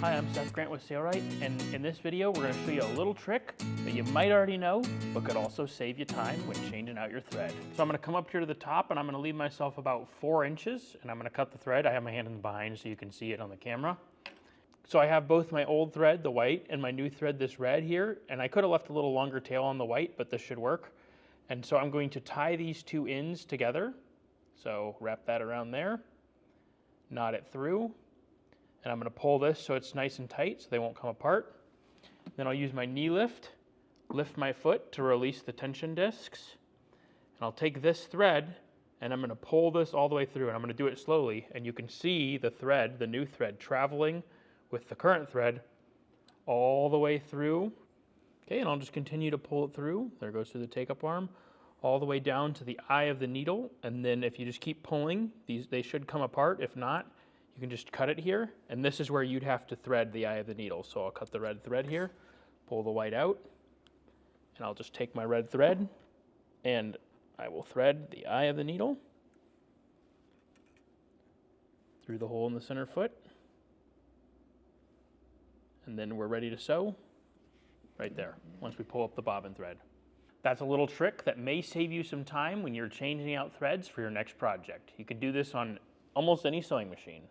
Hi, I'm Seth Grant with Sailrite, and in this video we're going to show you a little trick that you might already know, but could also save you time when changing out your thread. So I'm going to come up here to the top and I'm going to leave myself about 4 inches, and I'm going to cut the thread. I have my hand in the behind so you can see it on the camera. So I have both my old thread, the white, and my new thread, this red here, and I could have left a little longer tail on the white, but this should work. And so I'm going to tie these two ends together. So wrap that around there, knot it through, and I'm going to pull this so it's nice and tight so they won't come apart. Then I'll use my knee lift my foot to release the tension discs, and I'll take this thread and I'm going to pull this all the way through, and I'm going to do it slowly, and you can see the thread, the new thread, traveling with the current thread all the way through. Okay, and I'll just continue to pull it through. There goes through the take-up arm, all the way down to the eye of the needle, and then if you just keep pulling, they should come apart. If not, you can just cut it here, and this is where you'd have to thread the eye of the needle. So I'll cut the red thread here, pull the white out, and I'll just take my red thread, and I will thread the eye of the needle through the hole in the center foot, and then we're ready to sew right there once we pull up the bobbin thread. That's a little trick that may save you some time when you're changing out threads for your next project. You can do this on almost any sewing machine.